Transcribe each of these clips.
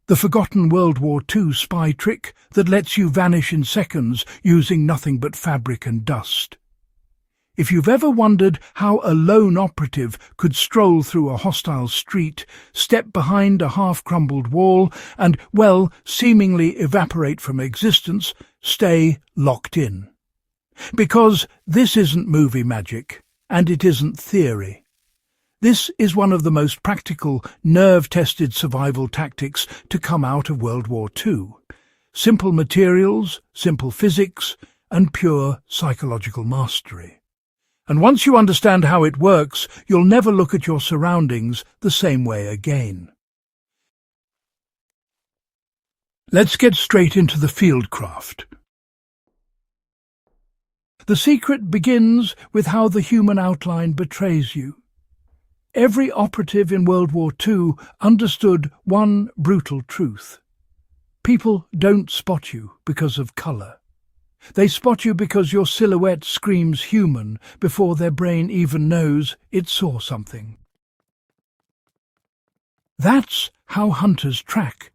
the forgotten World War II spy trick that lets you vanish in seconds using nothing but fabric and dust. If you've ever wondered how a lone operative could stroll through a hostile street, step behind a half-crumbled wall and, well, seemingly evaporate from existence, stay locked in. Because this isn't movie magic, and it isn't theory. This is one of the most practical, nerve-tested survival tactics to come out of World War II. Simple materials, simple physics, and pure psychological mastery. And once you understand how it works, you'll never look at your surroundings the same way again. Let's get straight into the fieldcraft. The secret begins with how the human outline betrays you. Every operative in World War II understood one brutal truth. People don't spot you because of colour. They spot you because your silhouette screams human before their brain even knows it saw something. That's how hunters track.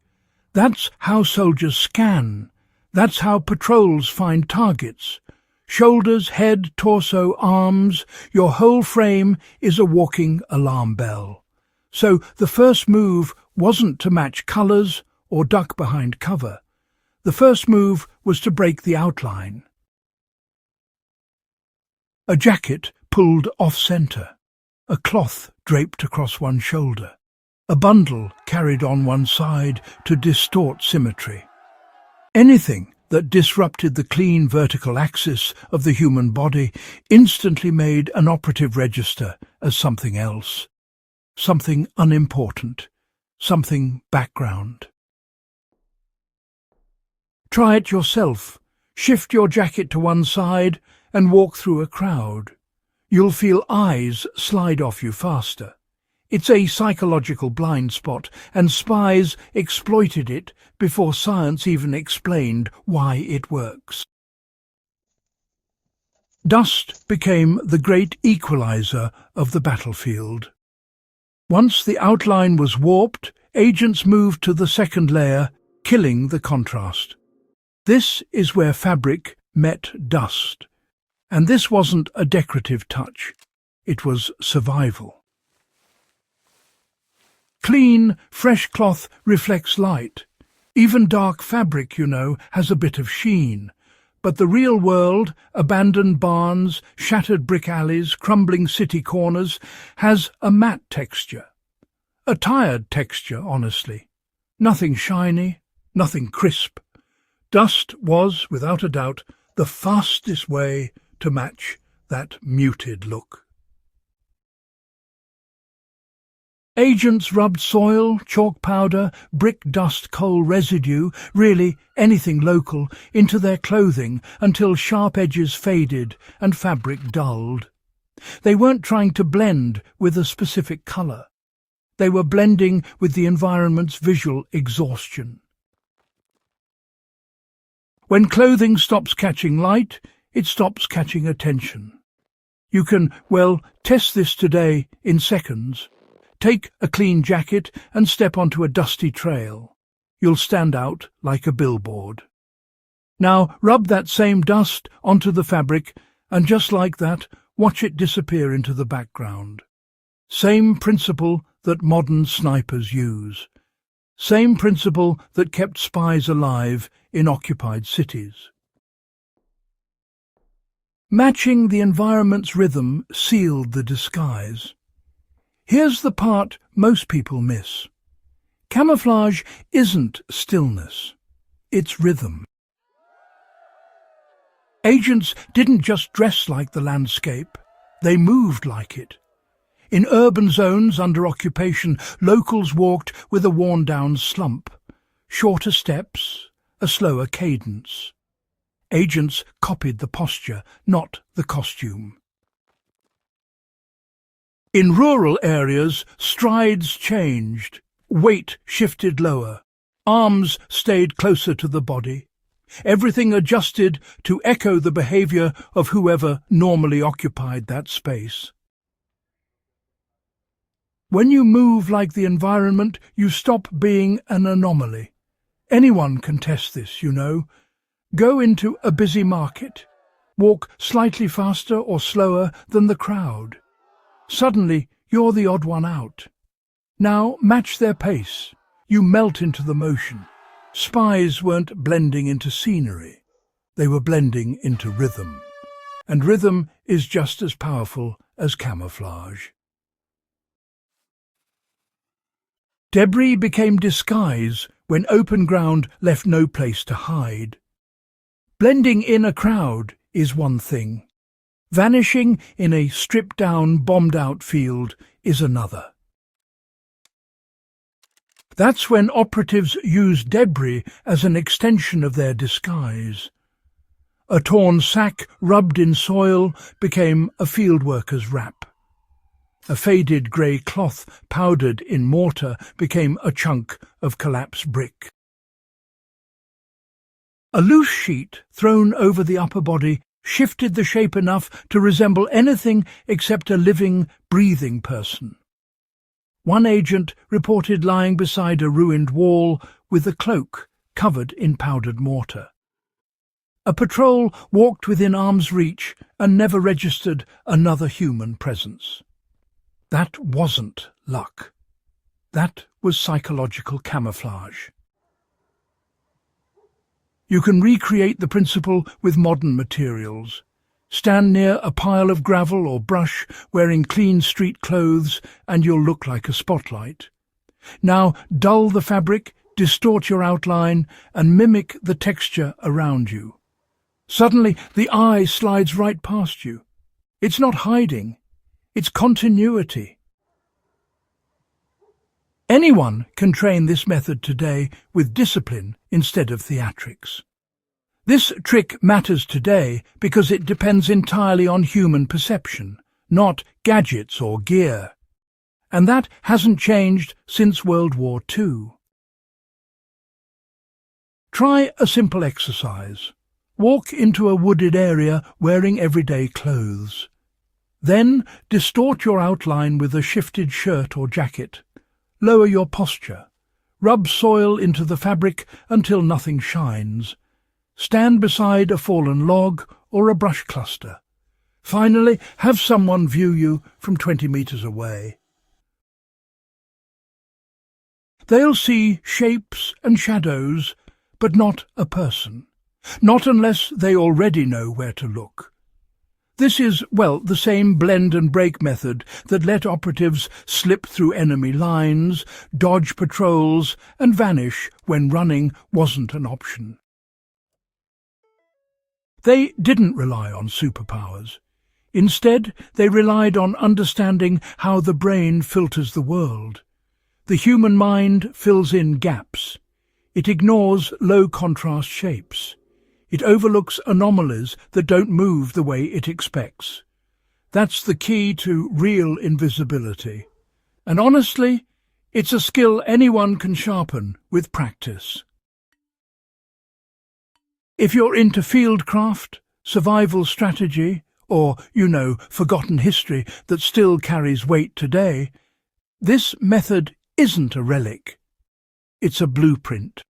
That's how soldiers scan. That's how patrols find targets. Shoulders, head, torso, arms, your whole frame is a walking alarm bell. So the first move wasn't to match colours or duck behind cover. The first move was to break the outline. A jacket pulled off-centre, a cloth draped across one shoulder, a bundle carried on one side to distort symmetry. Anything that disrupted the clean vertical axis of the human body instantly made an operative register as something else, something unimportant, something background. Try it yourself. Shift your jacket to one side and walk through a crowd. You'll feel eyes slide off you faster. It's a psychological blind spot, and spies exploited it before science even explained why it works. Dust became the great equalizer of the battlefield. Once the outline was warped, agents moved to the second layer, killing the contrast. This is where fabric met dust. And this wasn't a decorative touch. It was survival. Clean, fresh cloth reflects light. Even dark fabric, you know, has a bit of sheen. But the real world, abandoned barns, shattered brick alleys, crumbling city corners, has a matte texture. A tired texture, honestly. Nothing shiny, nothing crisp. Dust was, without a doubt, the fastest way to match that muted look. Agents rubbed soil, chalk powder, brick dust, coal residue, really anything local, into their clothing until sharp edges faded and fabric dulled. They weren't trying to blend with a specific colour. They were blending with the environment's visual exhaustion. When clothing stops catching light, it stops catching attention. You can, well, test this today in seconds. Take a clean jacket and step onto a dusty trail. You'll stand out like a billboard. Now rub that same dust onto the fabric and just like that, watch it disappear into the background. Same principle that modern snipers use. Same principle that kept spies alive in occupied cities. Matching the environment's rhythm sealed the disguise. Here's the part most people miss. Camouflage isn't stillness, it's rhythm. Agents didn't just dress like the landscape, they moved like it. In urban zones under occupation, locals walked with a worn-down slump, shorter steps, a slower cadence. Agents copied the posture, not the costume. In rural areas, strides changed, weight shifted lower, arms stayed closer to the body. Everything adjusted to echo the behaviour of whoever normally occupied that space. When you move like the environment, you stop being an anomaly. Anyone can test this, you know. Go into a busy market. Walk slightly faster or slower than the crowd. Suddenly, you're the odd one out. Now match their pace. You melt into the motion. Spies weren't blending into scenery. They were blending into rhythm. And rhythm is just as powerful as camouflage. Debris became disguise when open ground left no place to hide. Blending in a crowd is one thing. Vanishing in a stripped-down, bombed-out field is another. That's when operatives used debris as an extension of their disguise. A torn sack rubbed in soil became a field worker's wrap. A faded grey cloth powdered in mortar became a chunk of collapsed brick. A loose sheet thrown over the upper body shifted the shape enough to resemble anything except a living, breathing person. One agent reported lying beside a ruined wall with a cloak covered in powdered mortar. A patrol walked within arm's reach and never registered another human presence. That wasn't luck. That was psychological camouflage. You can recreate the principle with modern materials. Stand near a pile of gravel or brush wearing clean street clothes and you'll look like a spotlight. Now dull the fabric, distort your outline and mimic the texture around you. Suddenly the eye slides right past you. It's not hiding, it's continuity. Anyone can train this method today with discipline instead of theatrics. This trick matters today because it depends entirely on human perception, not gadgets or gear. And that hasn't changed since World War II. Try a simple exercise. Walk into a wooded area wearing everyday clothes. Then distort your outline with a shifted shirt or jacket. Lower your posture. Rub soil into the fabric until nothing shines. Stand beside a fallen log or a brush cluster. Finally, have someone view you from 20 meters away. They'll see shapes and shadows, but not a person. Not unless they already know where to look. This is, well, the same blend and break method that let operatives slip through enemy lines, dodge patrols, and vanish when running wasn't an option. They didn't rely on superpowers. Instead, they relied on understanding how the brain filters the world. The human mind fills in gaps. It ignores low-contrast shapes. It overlooks anomalies that don't move the way it expects. That's the key to real invisibility. And honestly, it's a skill anyone can sharpen with practice. If you're into fieldcraft, survival strategy, or, forgotten history that still carries weight today, this method isn't a relic. It's a blueprint.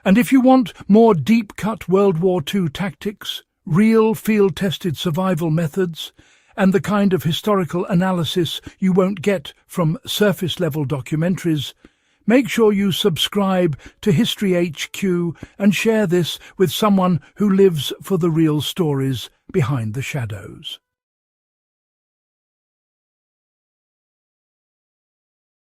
And if you want more deep-cut World War II tactics, real field-tested survival methods, and the kind of historical analysis you won't get from surface-level documentaries, make sure you subscribe to HistoryHQ and share this with someone who lives for the real stories behind the shadows.